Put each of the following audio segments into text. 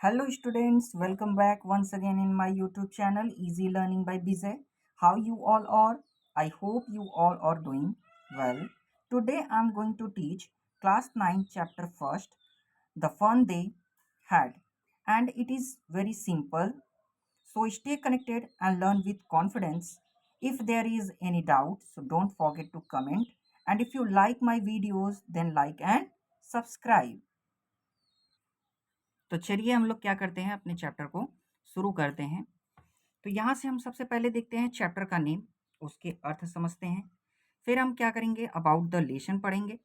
Hello students, welcome back once again in my YouTube channel Easy Learning by Bizay. How you all are? I hope you all are doing well. Today I am going to teach class 9 chapter first, the fun they had, and it is very simple. So stay connected and learn with confidence. If there is any doubt, so don't forget to comment, and if you like my videos then like and subscribe. तो चलिए हम लोग क्या करते हैं, अपने chapter को शुरू करते हैं। तो यहाँ से हम सबसे पहले देखते हैं चैप्टर का नेम, उसके अर्थ समझते हैं। फिर हम क्या करेंगे, अबाउट द लेसन पढ़ेंगे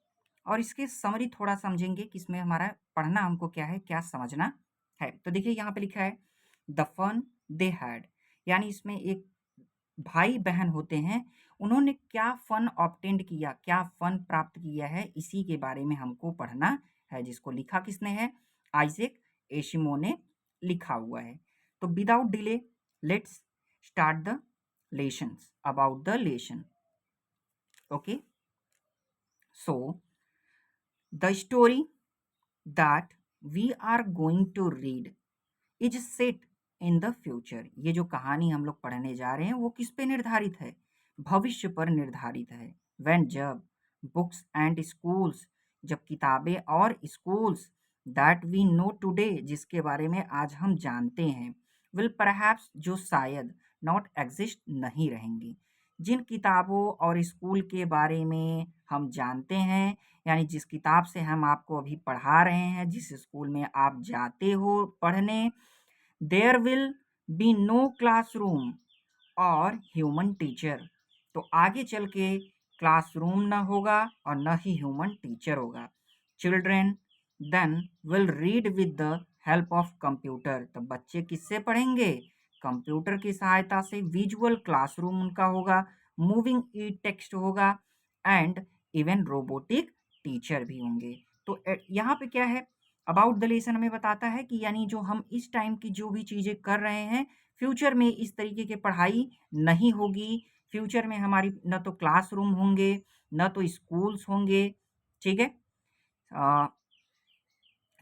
और इसके समरी थोड़ा समझेंगे कि इसमें हमारा पढ़ना हमको क्या है, क्या समझना है। तो देखिए यहाँ पे लिखा है द फन दे हैड, यानी इसमें एक भाई बहन होते हैं, उन्होंने क्या फन ऑब्टेंड किया, क्या फन प्राप्त किया है, इसी के बारे में हमको पढ़ना है। जिसको लिखा किसने है, आइजैक एशिमो ने लिखा हुआ है। तो without delay let's start the lessons, about the lesson. Okay, so the story that we are going to read is set in the future. ये जो कहानी हम लोग पढ़ने जा रहे हैं वो किस पे निर्धारित है, भविष्य पर निर्धारित है। व्हेन, जब, बुक्स एंड स्कूल्स, जब किताबें और schools, that we know today, जिसके बारे में आज हम जानते हैं, विल परहैप्स, जो शायद, नॉट एग्जिस्ट, नहीं रहेंगी। जिन किताबों और स्कूल के बारे में हम जानते हैं, यानी जिस किताब से हम आपको अभी पढ़ा रहे हैं, जिस स्कूल में आप जाते हो पढ़ने, there will be no classroom और ह्यूमन टीचर। तो आगे चल के क्लासरूम न होगा और न ही ह्यूमन टीचर होगा। Children then will read with the help of computer. तो बच्चे किससे पढ़ेंगे, कंप्यूटर की सहायता से। विजुअल क्लासरूम उनका होगा, मूविंग ई टेक्स्ट होगा एंड इवन रोबोटिक टीचर भी होंगे। तो यहाँ पे क्या है, अबाउट द लेसन हमें बताता है कि यानी जो हम इस टाइम की जो भी चीज़ें कर रहे हैं, फ्यूचर में इस तरीके की पढ़ाई नहीं होगी। फ्यूचर में हमारी न तो क्लासरूम होंगे, न तो स्कूल्स होंगे, ठीक है,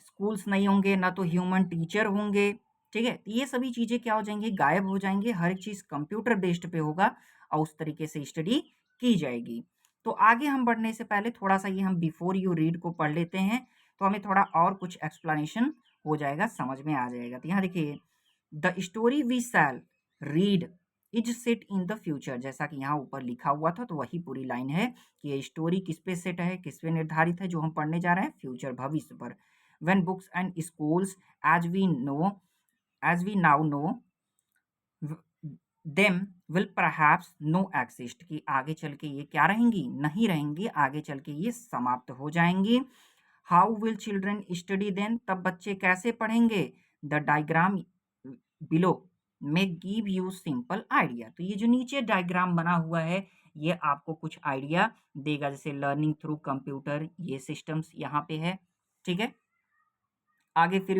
स्कूल्स नहीं होंगे, न तो ह्यूमन टीचर होंगे, ठीक है। तो ये सभी चीज़ें क्या हो जाएंगी, गायब हो जाएंगी। हर एक चीज़ कंप्यूटर बेस्ड पे होगा और उस तरीके से स्टडी की जाएगी। तो आगे हम बढ़ने से पहले थोड़ा सा ये हम बिफोर यू रीड को पढ़ लेते हैं, तो हमें थोड़ा और कुछ एक्सप्लेनेशन हो जाएगा, समझ में आ जाएगा। तो यहाँ देखिए, the story we shall read is set in the future. जैसा कि यहाँ ऊपर लिखा हुआ था, तो वही पूरी लाइन है कि ये स्टोरी किस पे सेट है, किस पे निर्धारित है, जो हम पढ़ने जा रहे हैं, फ्यूचर, भविष्य पर। When books and schools, as we now know, them will perhaps no exist, कि आगे चल के ये क्या रहेंगी, नहीं रहेंगी, आगे चल के ये समाप्त हो जाएंगी। How will children study then, तब बच्चे कैसे पढ़ेंगे। The diagram below may give you simple idea। तो ये जो नीचे डायग्राम बना हुआ है, ये आपको कुछ आइडिया देगा, जैसे लर्निंग थ्रू कंप्यूटर, ये सिस्टम्स यहाँ पे है, ठीक है। आगे फिर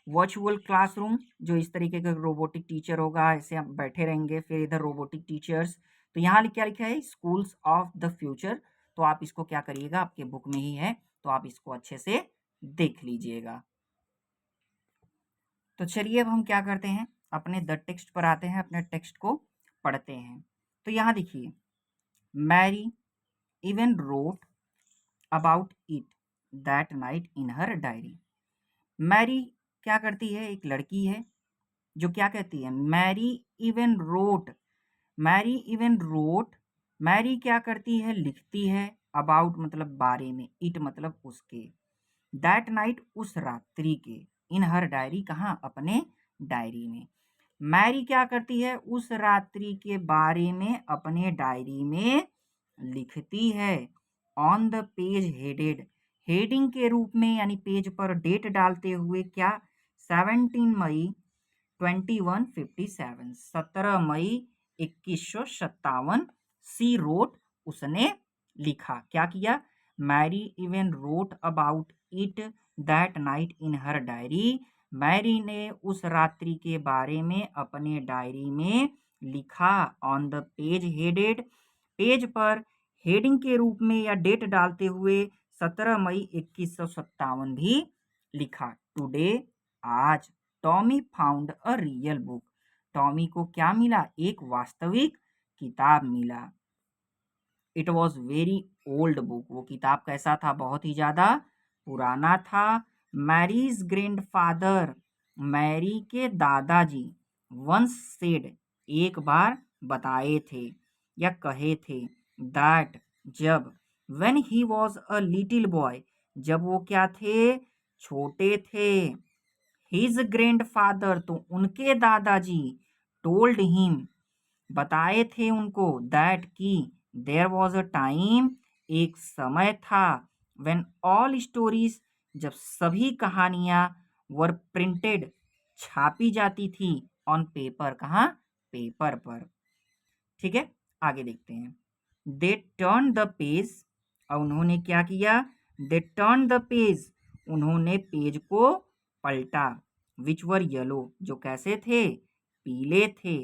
वर्चुअल क्लासरूम, जो इस तरीके का रोबोटिक टीचर होगा, ऐसे आप बैठे रहेंगे। फिर इधर रोबोटिक टीचर्स, तो यहाँ क्या लिखा है, स्कूल्स ऑफ द फ्यूचर। तो आप इसको क्या करिएगा, आपके बुक में ही है, तो आप इसको अच्छे से देख लीजिएगा। तो चलिए अब हम क्या करते हैं, अपने द टेक्स्ट पर आते हैं, अपने टेक्स्ट को पढ़ते हैं। तो यहाँ देखिए, Mary even wrote about it that night in her diary. Mary क्या करती है, एक लड़की है जो क्या कहती है, Mary even wrote, Mary even wrote, Mary क्या करती है, लिखती है, अबाउट मतलब बारे में, इट मतलब उसके, दैट नाइट उस रात्रि के, इन हर डायरी कहाँ, अपने डायरी में। मैरी क्या करती है, उस रात्रि के बारे में अपने डायरी में लिखती है। On the page headed, heading के रूप में, यानी पेज पर डेट डालते हुए, क्या, 17 मई 2157, 17 मई 2157, सी रोट, उसने लिखा, क्या किया, Mary even wrote about it that night in her diary. Mary ने उस रात्रि के बारे में अपने डायरी में लिखा। On the page headed, page पर हेडिंग के रूप में या डेट डालते हुए 17 मई 2157 भी लिखा। टुडे, आज, Tommy found a real book. Tommy को क्या मिला? एक वास्तविक किताब मिला। It was very old book. वो किताब कैसा था? बहुत ही ज्यादा पुराना था। मैरीज ग्रैंडफादर, मैरी के दादाजी, वंस सेड, एक बार बताए थे या कहे थे, दैट, जब, when he was a little boy, जब वो क्या थे? छोटे थे। हिज ग्रैंडफादर, तो उनके दादाजी, टोल्ड हिम, बताए थे उनको, दैट, की, देयर वॉज अ टाइम, एक समय था, व्हेन ऑल स्टोरीज, जब सभी कहानियां, वर प्रिंटेड, छापी जाती थी, ऑन पेपर, कहाँ? पेपर पर। ठीक है, आगे देखते हैं। दे टर्न द पेज, और उन्होंने क्या किया? दे टर्न द पेज, उन्होंने पेज को पलटा, विच वर येलो, जो कैसे थे? पीले थे,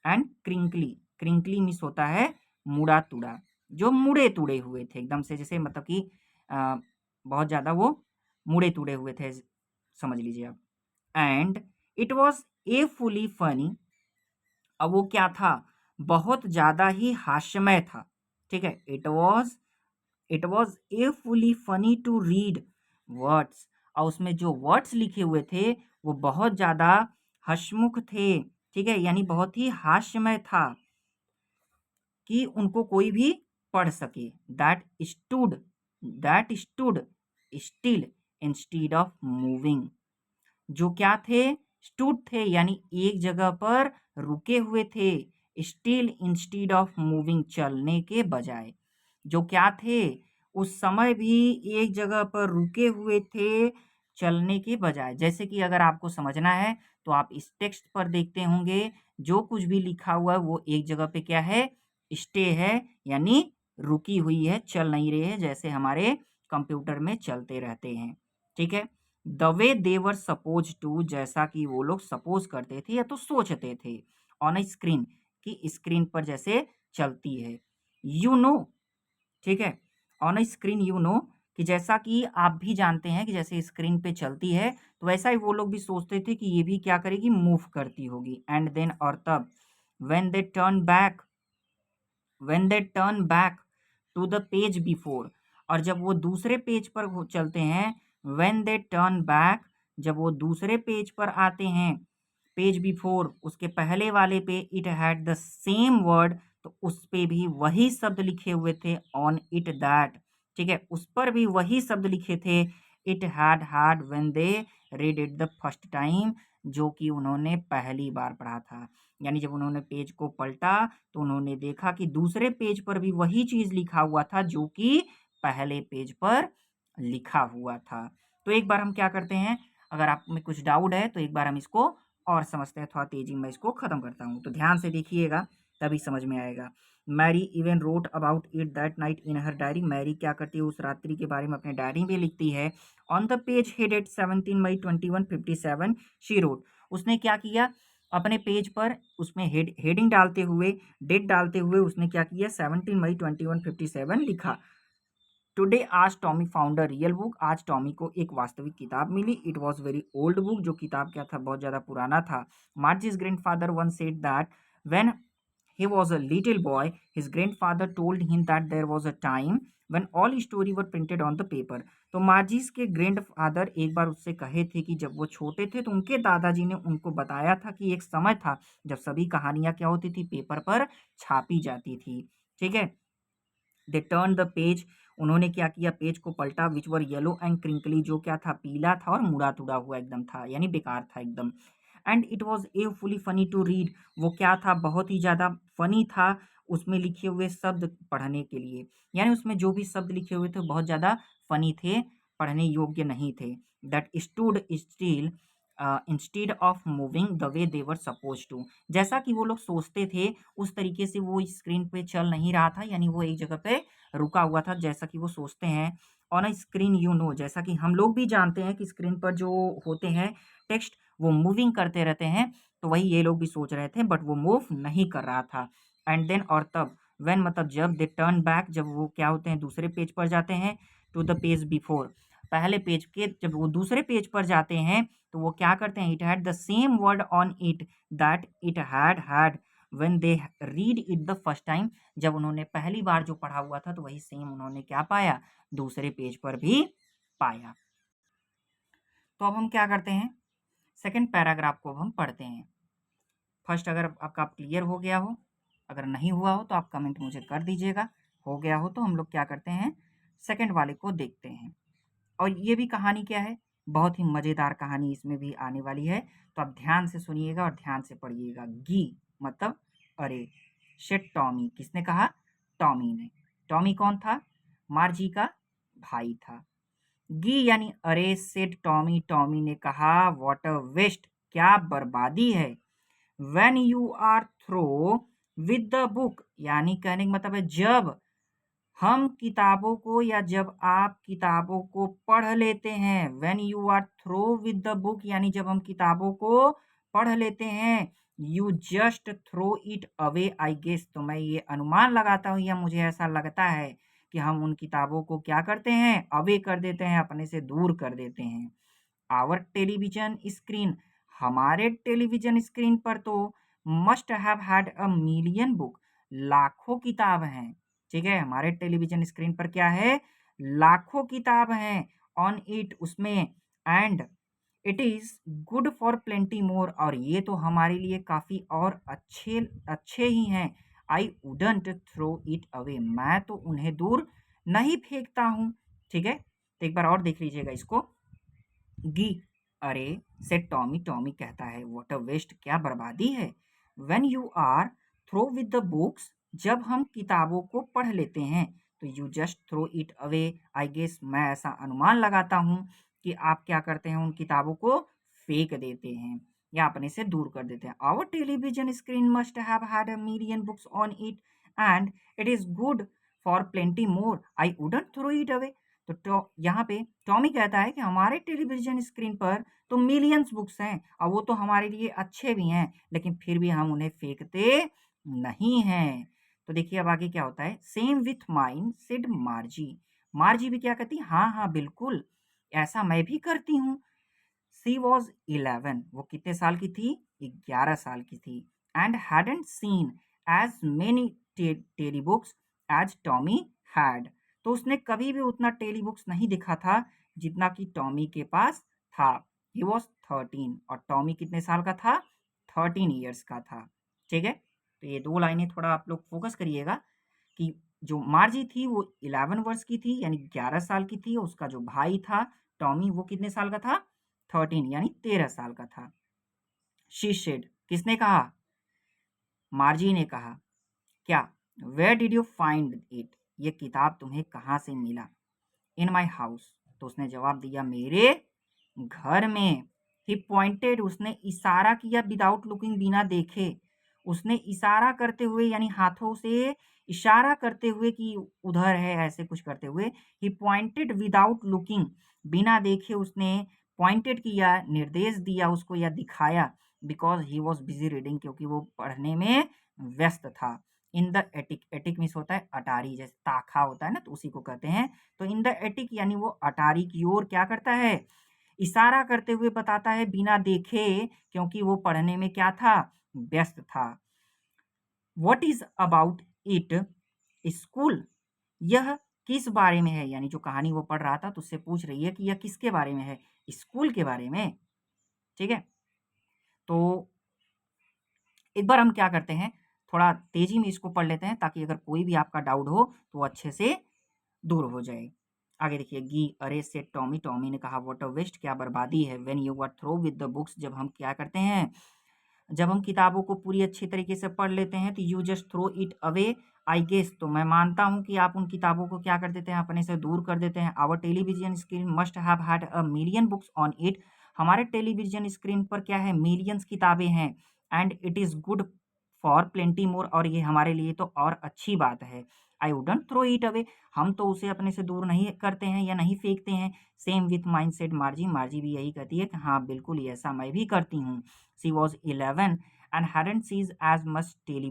एंड क्रिंकली, क्रिंकली मिस होता है मुड़ा तुड़ा, जो मुड़े तुड़े हुए थे एकदम से, जैसे मतलब कि बहुत ज्यादा वो मुड़े तुड़े हुए थे, समझ लीजिए आप। And it was a fully funny, अब वो क्या था? बहुत ज्यादा ही हास्यमय था। ठीक है, it was a fully funny to read words, और उसमें जो वर्ड्स लिखे हुए थे वो बहुत ज्यादा हंसमुख थे। ठीक है, यानी बहुत ही हास्यमय था कि उनको कोई भी पढ़ सके। That stood still instead of moving, जो क्या थे? स्टूड थे, यानी एक जगह पर रुके हुए थे। स्टिल इंस्टीड ऑफ मूविंग, चलने के बजाय। जो क्या थे? उस समय भी एक जगह पर रुके हुए थे, चलने के बजाय। जैसे कि अगर आपको समझना है तो आप इस टेक्स्ट पर देखते होंगे, जो कुछ भी लिखा हुआ है वो एक जगह पे क्या है? स्टे है, यानी रुकी हुई है, चल नहीं रही है, जैसे हमारे कंप्यूटर में चलते रहते हैं। ठीक है, the way they were suppose to, जैसा कि वो लोग सपोज करते थे या तो सोचते थे, ऑन अ स्क्रीन, कि स्क्रीन पर जैसे चलती है। यू नो, ठीक है, on a screen you know, कि जैसा कि आप भी जानते हैं कि जैसे स्क्रीन पे चलती है, तो वैसा ही वो लोग भी सोचते थे कि ये भी क्या करेगी? मूव करती होगी। एंड देन, और तब, when they turn back, to the page before, और जब वो दूसरे पेज पर चलते हैं, व्हेन दे टर्न बैक, जब वो दूसरे पेज पर आते हैं, पेज बिफोर, उसके पहले वाले पे, it had the same word, तो उस पे भी वही शब्द लिखे हुए थे, ऑन इट दैट, ठीक है, उस पर भी वही शब्द लिखे थे, it had had when they read it the first time, जो कि उन्होंने पहली बार पढ़ा था। यानी जब उन्होंने पेज को पलटा तो उन्होंने देखा कि दूसरे पेज पर भी वही चीज लिखा हुआ था जो कि पहले पेज पर लिखा हुआ था। तो एक बार हम क्या करते हैं, अगर आप में कुछ डाउट है तो एक बार हम इसको और समझते हैं, थोड़ा तेजी में इसको खत्म करता हूँ, तो ध्यान से देखिएगा तभी समझ में आएगा। Mary even wrote about it that night in her diary, Mary क्या करती है? उस रात्रि के बारे में अपने डायरी में लिखती है। On the page headed 17 May 2157 she wrote, उसने क्या किया? अपने पेज पर उसमें हेडिंग डालते हुए, डेट डालते हुए उसने क्या किया? 17 मई 2157 लिखा। टुडे आज Tommy found a real book, आज टॉमी को एक वास्तविक किताब मिली। It was very old book, जो किताब क्या था? बहुत ज्यादा पुराना था। Margie's grandfather once said that when he was a little boy, his grandfather told him that there was a time when all story were printed on the paper. तो merges के ग्रैंडफादर एक बार उससे कहे थे कि जब वो छोटे थे तो उनके दादाजी ने उनको बताया था कि एक समय था जब सभी कहानियां क्या होती थी? पेपर पर छापी जाती थी। ठीक है, दे टर्न द पेज, उन्होंने क्या किया? पेज को पलटा, विच वर येलो एंड क्रिंकली, जो क्या था? पीला था और मुड़ा तुड़ा हुआ एकदम था, यानी बेकार था एकदम। And it was a fully funny to read, वो क्या था? बहुत ही ज्यादा फनी था उसमें लिखे हुए शब्द पढ़ने के लिए, यानी उसमें जो भी शब्द लिखे हुए थे बहुत ज्यादा फनी थे, पढ़ने योग्य नहीं थे। That stood still instead of moving the way they were suppose to, जैसा कि वो लोग सोचते थे उस तरीके से वो स्क्रीन पे चल नहीं रहा था, यानी वो एक जगह पे रुका हुआ था, जैसा कि वो सोचते हैं। On a screen you know, जैसा कि हम लोग भी जानते हैं कि स्क्रीन पर जो होते हैं टेक्स्ट वो मूविंग करते रहते हैं, तो वही ये लोग भी सोच रहे थे, बट वो मूव नहीं कर रहा था। एंड देन, और तब, व्हेन मतलब जब, दे टर्न बैक, जब वो क्या होते हैं? दूसरे पेज पर जाते हैं, टू द पेज बिफोर, पहले पेज के जब वो दूसरे पेज पर जाते हैं तो वो क्या करते हैं, it had the same word on it that it had had when they read it the first time. जब उन्होंने पहली बार जो पढ़ा हुआ था तो वही सेम उन्होंने क्या पाया, दूसरे पेज पर भी पाया। तो अब हम क्या करते हैं, सेकंड पैराग्राफ को हम पढ़ते हैं। फर्स्ट अगर आपका क्लियर हो गया हो, अगर नहीं हुआ हो तो आप कमेंट मुझे कर दीजिएगा, हो गया हो तो हम लोग क्या करते हैं, सेकंड वाले को देखते हैं। और ये भी कहानी क्या है, बहुत ही मज़ेदार कहानी इसमें भी आने वाली है, तो आप ध्यान से सुनिएगा और ध्यान से पढ़िएगा। गी मतलब अरे, शेट टॉमी, किसने कहा, टॉमी ने। टॉमी कौन था, मार्जी का भाई था। गी यानी अरे सेड टॉमी, टॉमी ने कहा व्हाट अ वेस्ट, क्या बर्बादी है। When you are through with the book, यानी कहने का मतलब है जब हम किताबों को या जब आप किताबों को पढ़ लेते हैं। When you are through with the book यानी जब हम किताबों को पढ़ लेते हैं। You just throw it away I guess, तो मैं ये अनुमान लगाता हूँ या मुझे ऐसा लगता है कि हम उन किताबों को क्या करते हैं, अवे कर देते हैं, अपने से दूर कर देते हैं। आवर टेलीविजन स्क्रीन, हमारे टेलीविजन स्क्रीन पर तो must have had a million book, लाखों किताब हैं। ठीक है, हमारे टेलीविजन स्क्रीन पर क्या है, लाखों किताब हैं ऑन इट, उसमें। And it is good for plenty more, और ये तो हमारे लिए काफी और अच्छे अच्छे ही हैं। I wouldn't throw it away, मैं तो उन्हें दूर नहीं फेंकता हूँ। ठीक है, तो एक बार और देख लीजिएगा इसको। गी अरे सेड टॉमी, टॉमी कहता है व्हाट अ वेस्ट, क्या बर्बादी है। When you are through with the books, जब हम किताबों को पढ़ लेते हैं तो you just throw it away I guess, मैं ऐसा अनुमान लगाता हूँ कि आप क्या करते हैं, उन किताबों को फेंक देते हैं या अपने से दूर कर देते हैं। Our television screen must have had a million books on it and it is good for plenty more, I wouldn't throw it away. तो यहाँ पे टॉमी कहता है कि हमारे टेलीविजन स्क्रीन पर तो मिलियंस बुक्स हैं और वो तो हमारे लिए अच्छे भी हैं, लेकिन फिर भी हम उन्हें फेंकते नहीं हैं। तो देखिए अब आगे क्या होता है, same with mine said Margie, Margie भी क्या कहती है, हाँ हाँ बिल्कुल, ऐसा मैं भी करती हूँ। सी वॉज 11, वो कितने साल की थी, 11 साल की थी। And hadn't seen as many tele books as Tommy had, तो उसने कभी भी उतना टेली बुक्स नहीं देखा था जितना कि टॉमी के पास था। ही वॉज 13, और टॉमी कितने साल का था, 13 ईयर्स का था। ठीक है, तो ये दो लाइनें थोड़ा आप लोग फोकस करिएगा कि जो मार्जी थी वो 11 वर्ष की थी यानी 11 साल की थी, उसका जो भाई था टॉमी वो कितने साल का था, 13 यानी 13 साल का था। शी सेड, किसने कहा, मार्जी ने कहा, क्या, where did you find it, ये किताब तुम्हें कहाँ से मिला। इन माई हाउस, तो उसने जवाब दिया मेरे घर में। ही पॉइंटेड, उसने इशारा किया, विदाउट लुकिंग, बिना देखे। उसने इशारा करते हुए यानी हाथों से इशारा करते हुए कि उधर है, ऐसे कुछ करते हुए। ही पॉइंटेड विदाउट लुकिंग, बिना देखे उसने पॉइंटेड किया, निर्देश दिया उसको या दिखाया। Because he was busy reading, क्योंकि वो पढ़ने में व्यस्त था। In the attic, attic means होता है अटारी, जैसे ताखा होता है ना, तो उसी को कहते हैं। तो इन द एटिक यानी वो अटारी की ओर क्या करता है, इशारा करते हुए बताता है, बिना देखे, क्योंकि वो पढ़ने में क्या था, व्यस्त था। What is about it, school, यह किस बारे में है, यानी जो कहानी वो पढ़ रहा था तो उससे पूछ रही है कि यह किसके बारे में है, स्कूल के बारे में। ठीक है, तो एक बार हम क्या करते हैं, थोड़ा तेजी में इसको पढ़ लेते हैं ताकि अगर कोई भी आपका डाउट हो तो वो अच्छे से दूर हो जाए। आगे देखिए, गी अरे से टॉमी, टॉमी ने कहा व्हाट अ वेस्ट, क्या बर्बादी है। When you are through with the books, जब हम क्या करते हैं, जब हम किताबों को पूरी अच्छी तरीके से पढ़ लेते हैं तो you just throw it away I guess, तो मैं मानता हूँ कि आप उन किताबों को क्या कर देते हैं, अपने से दूर कर देते हैं। Our television screen must have had a million books on it, हमारे टेलीविजन स्क्रीन पर क्या है, मिलियंस किताबें हैं। And it is good for plenty more, और ये हमारे लिए तो और अच्छी बात है। I wouldn't throw it away, हम तो उसे अपने से दूर नहीं करते हैं या नहीं फेंकते हैं। Same with mind set मार्जी, Margie भी यही कहती है कि हाँ बिल्कुल ये ऐसा मैं भी करती हूँ। She was 11 and hadn't seen as much daily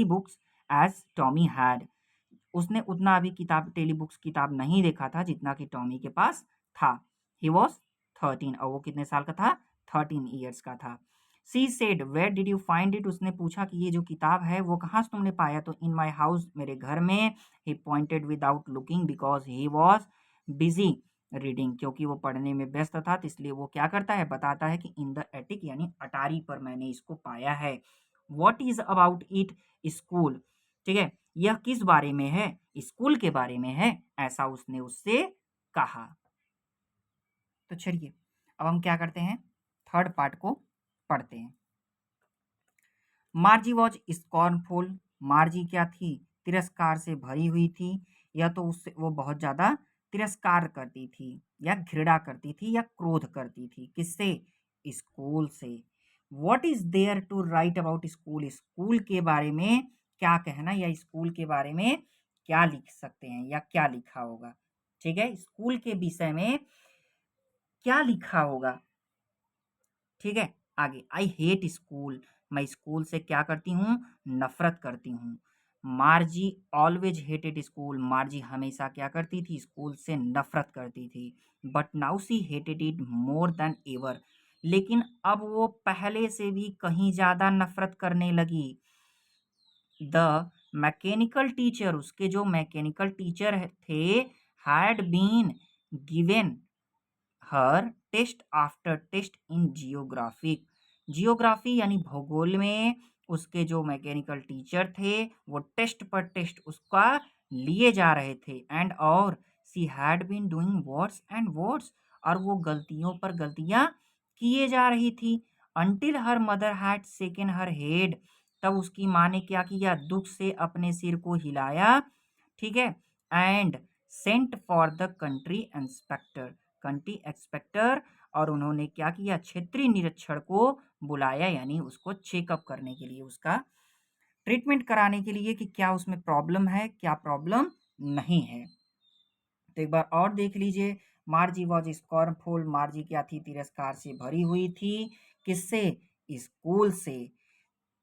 books as Tommy had. उसने उतना अभी टेली बुक्स किताब नहीं देखा था जितना कि टॉमी के पास था। ही वॉज 13 और वो कितने साल का था? 13 ईयर्स का था। She said where did you find it, उसने पूछा कि ये जो किताब है वो कहाँ से तुमने पाया? तो इन माई हाउस, मेरे घर में। He pointed without looking because he was busy reading, क्योंकि वो पढ़ने में व्यस्त था, तो इसलिए वो क्या करता है, बताता है कि इन द एटिक यानी अटारी पर मैंने इसको पाया है। What is about it school, ठीक है, यह किस बारे में है? स्कूल के बारे में है, ऐसा उसने उससे कहा। तो चलिए अब हम क्या करते हैं, थर्ड पार्ट को पढ़ते हैं। मार्जी वॉज स्कॉर्नफुल, मार्जी क्या थी? तिरस्कार से भरी हुई थी, या तो उससे वो बहुत ज्यादा तिरस्कार करती थी या घृणा करती थी या क्रोध करती थी, किससे? स्कूल से। What is there to write about school, school के बारे में क्या कहना, या स्कूल के बारे में क्या लिख सकते हैं या क्या लिखा होगा? ठीक है, स्कूल के विषय में क्या लिखा होगा? ठीक है, आगे, आई हेट स्कूल, मैं स्कूल से क्या करती हूँ? नफरत करती हूँ। मार्जी ऑलवेज हेटेड स्कूल, मार्जी हमेशा क्या करती थी? स्कूल से नफरत करती थी। But now see hated it more than ever, लेकिन अब वो पहले से भी कहीं ज्यादा नफरत करने लगी। द मैकेनिकल टीचर, उसके जो मैकेनिकल टीचर थे, had been given her test after test in geography, geography यानी भूगोल में उसके जो मैकेनिकल टीचर थे वो टेस्ट पर टेस्ट उसका लिए जा रहे थे। एंड और she had been doing words and words, और वो गलतियों पर गलतियां किए जा रही थी। Until her mother had shaken her head, तब उसकी माँ ने क्या किया? दुख से अपने सिर को हिलाया, ठीक है, and sent for the country inspector, country inspector, और उन्होंने क्या किया? क्षेत्रीय निरीक्षण को बुलाया, यानी उसको चेकअप करने के लिए, उसका ट्रीटमेंट कराने के लिए कि क्या उसमें प्रॉब्लम है, क्या प्रॉब्लम नहीं है। तो एक बार और देख लीजिए, मार्जी वॉज स्कॉर्नफुल, मार्जी क्या थी? तिरस्कार से भरी हुई थी, किससे? स्कूल से।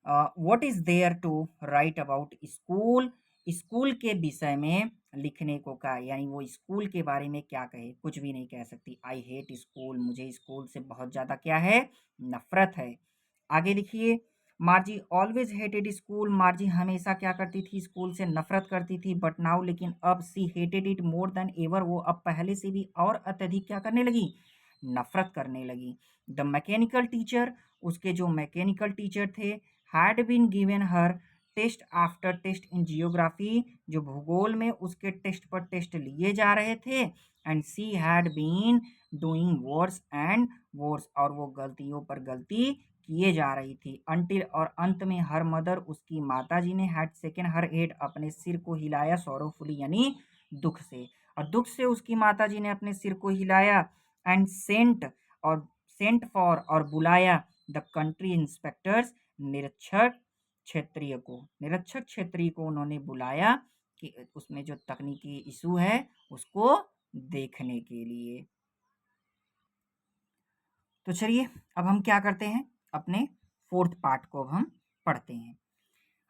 What is there to write about school, school के विषय में लिखने को कहा, यानी वो स्कूल के बारे में क्या कहे? कुछ भी नहीं कह सकती। आई हेट स्कूल, मुझे स्कूल से बहुत ज्यादा क्या है? नफरत है। आगे लिखिए, मार्जी ऑलवेज हेटेड स्कूल, मार्जी हमेशा क्या करती थी? स्कूल से नफरत करती थी। बट नाउ, लेकिन अब, she hated it more than ever, वो अब पहले से भी और अत्यधिक क्या करने लगी? नफरत करने लगी। द मैकेनिकल टीचर, उसके जो मैकेनिकल टीचर थे, had been given her test after test in geography, जो भूगोल में उसके टेस्ट पर टेस्ट लिए जा रहे थे। And she had been doing worse and worse, और वो गलतियों पर गलती किए जा रही थी। अंटिल, और अंत में, हर मदर, उसकी माता जी ने, हैड सेकंड हर हेड, अपने सिर को हिलाया, सॉरोफुली यानी दुख से, और दुख से उसकी माता जी ने अपने सिर को हिलाया। एंड सेंट, और सेंट फॉर, और बुलाया, द कंट्री इंस्पेक्टर्स, निरीक्षक क्षेत्रीय को, निरीक्षक क्षेत्रीय को उन्होंने बुलाया कि उसमें जो तकनीकी इशू है उसको देखने के लिए। तो चलिए अब हम क्या करते हैं, अपने फोर्थ पार्ट को अब हम पढ़ते हैं।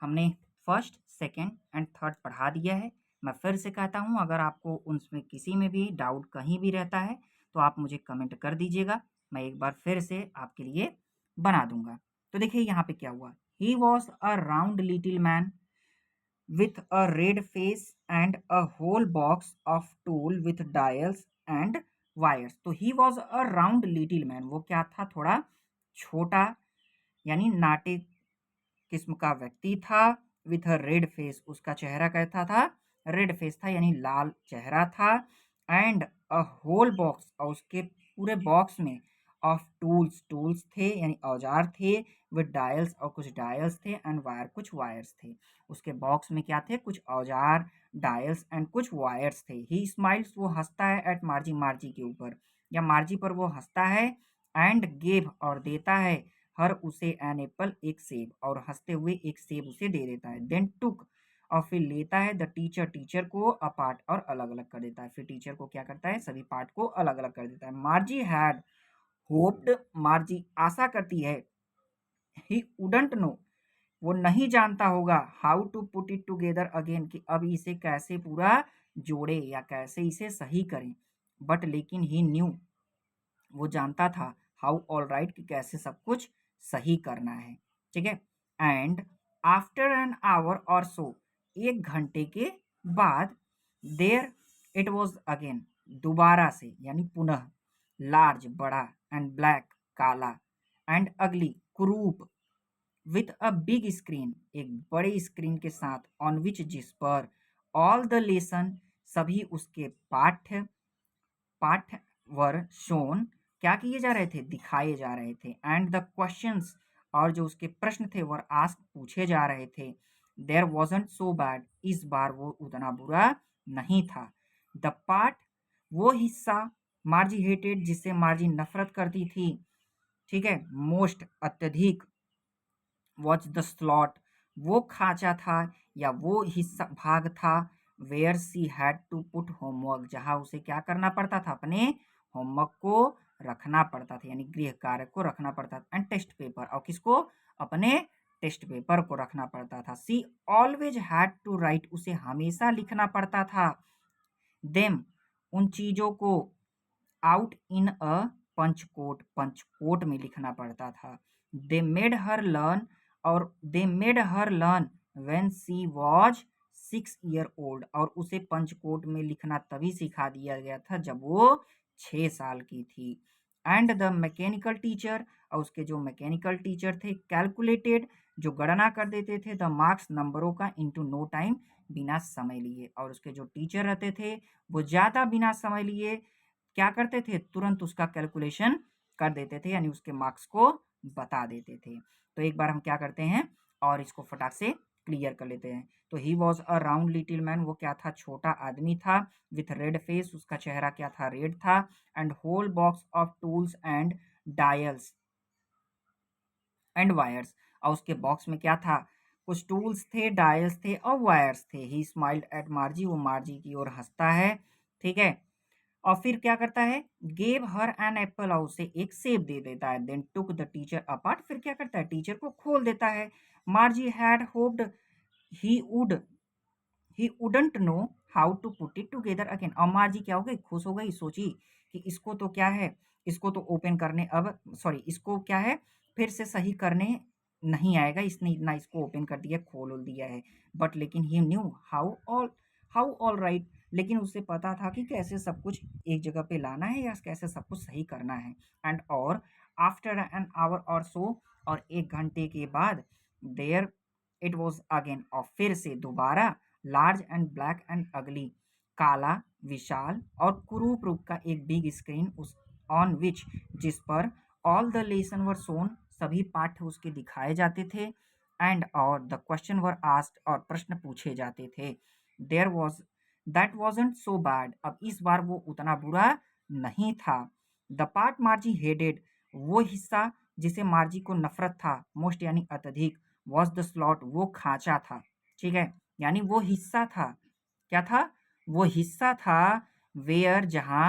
हमने फर्स्ट, सेकंड एंड थर्ड पढ़ा दिया है। मैं फिर से कहता हूँ, अगर आपको उनमें किसी में भी डाउट कहीं भी रहता है तो आप मुझे कमेंट कर दीजिएगा, मैं एक बार फिर से आपके लिए बना दूंगा। तो देखिए यहाँ पे क्या हुआ, he was a round little man with a red face and a whole box of tool with dials and wires। तो he was a round little man, वो क्या था? थोड़ा छोटा यानी नाटे किस्म का व्यक्ति था। विथ अ रेड फेस, उसका चेहरा कैसा था? रेड फेस था यानी लाल चेहरा था। एंड अ होल बॉक्स, और उसके पूरे बॉक्स में, ऑफ टूल्स, टूल्स थे यानी औजार थे, विद डायल्स, और कुछ डायल्स थे, एंड वायर, कुछ वायर्स थे। उसके बॉक्स में क्या थे? कुछ औजार, डायल्स एंड कुछ वायर्स थे। ही स्माइल्स, वो हंसता है, एट मार्जी, मार्जी के ऊपर या मार्जी पर वो हंसता है। एंड गेव, और देता है, हर उसे एन एप्पल, एक सेब, और हंसते हुए एक सेब उसे दे देता है। देन टुक, और फिर लेता है, द टीचर, टीचर को अपार्ट, और अलग अलग कर देता है। फिर टीचर को क्या करता है? सभी पार्ट को अलग अलग कर देता है। मार्जी हैड होप्ड, मार्जी आशा करती है, ही वुडंट नो, वो नहीं जानता होगा how to put it together again, कि अब इसे कैसे पूरा जोड़े या कैसे इसे सही करें। बट लेकिन ही न्यू, वो जानता था हाउ ऑल राइट, कि कैसे सब कुछ सही करना है। ठीक है। एंड आफ्टर एन आवर और सो, 1 घंटे के बाद, देयर इट वॉज अगेन, दोबारा से यानी पुनः, लार्ज बड़ा, एंड ब्लैक काला, एंड अगली croup, with a big screen एक बड़े स्क्रीन के साथ, ऑन विच जिस पर, ऑल द लेसन सभी उसके पाठ्य पाठ वर शोन क्या किए जा रहे थे, दिखाए जा रहे थे, एंड द क्वेश्चंस और जो उसके प्रश्न थे वर आस्क पूछे जा रहे थे। देयर वॉजंट सो बैड, इस बार वो उतना बुरा नहीं था। द पार्ट, वो हिस्सा, मार्जी हेटेड जिससे मार्जी नफरत करती थी, ठीक है, मोस्ट अत्यधिक, वॉच द स्लॉट वो खांचा था या वो हिस्सा भाग था, where she had to put homework जहां उसे क्या करना पड़ता था, अपने होमवर्क को रखना पड़ता था, यानी गृह कार्य को रखना पड़ता था, एंड टेस्ट पेपर, और किसको, अपने टेस्ट पेपर को रखना पड़ता था। सी ऑलवेज हैड टू राइट, उसे हमेशा लिखना पड़ता था, देम उन चीजों को, आउट इन अ पंचकोट, पंचकोट में लिखना पड़ता था। दे मेड हर लर्न, और they made her learn when she was 6 year old, और उसे पंचकोट में लिखना तभी सिखा दिया गया था जब वो 6 साल की थी। एंड द मैकेनिकल टीचर, और उसके जो मैकेनिकल टीचर थे, कैलकुलेटेड जो गणना कर देते थे, द मार्क्स नंबरों का, इनटू नो टाइम बिना समय लिए, और उसके जो टीचर रहते थे वो ज़्यादा बिना समय लिए क्या करते थे, तुरंत उसका कैलकुलेशन कर देते थे, यानी उसके मार्क्स को बता देते थे। तो एक बार हम क्या करते हैं और इसको फटाक से क्लियर कर लेते हैं। तो he was a round little man, वो क्या था, छोटा आदमी था, विथ रेड फेस, उसका चेहरा क्या था, रेड था, and whole box of tools and dials and wires, और उसके बॉक्स में क्या था, कुछ टूल्स थे, डायल्स थे और वायर्स थे। ही स्माइल्ड एट मार्जी, वो मार्जी की ओर हंसता है, ठीक है। और फिर क्या करता है, गेव हर एन एप्पल, और उसे एक सेब दे देता है। Then took the teacher apart, फिर क्या करता है, टीचर को खोल देता है। Margie had hoped he would he wouldn't know how to put it together again, और मार्जी क्या हो गई, खुश हो गई, सोची कि इसको तो क्या है, इसको तो ओपन करने, अब सॉरी, इसको क्या है, फिर से सही करने नहीं आएगा, इसने ना इसको ओपन कर दिया, खोल दिया है। बट लेकिन ही न्यू हाउ ऑल राइट, लेकिन उसे पता था कि कैसे सब कुछ एक जगह पे लाना है या कैसे सब कुछ सही करना है। एंड और आफ्टर एन आवर और सो, और 1 घंटे के बाद, देयर इट वॉज अगेन, और फिर से दोबारा, लार्ज एंड ब्लैक एंड अगली, काला, विशाल और कुरूप रूप का एक बिग स्क्रीन, उस ऑन विच जिस पर, ऑल द लेसन वर सोन सभी पाठ्य उसके दिखाए जाते थे, एंड और द क्वेश्चन वर आस्क्ड और प्रश्न पूछे जाते थे। There was that wasn't so bad, अब इस बार वो उतना बुरा नहीं था। द पार्ट मार्जी हेडेड, वो हिस्सा जिसे मार्जी को नफरत था, मोस्ट यानी अत्यधिक, वॉज द स्लॉट, वो खांचा था, ठीक है, यानी वो हिस्सा था, क्या था, वो हिस्सा था, वेयर जहां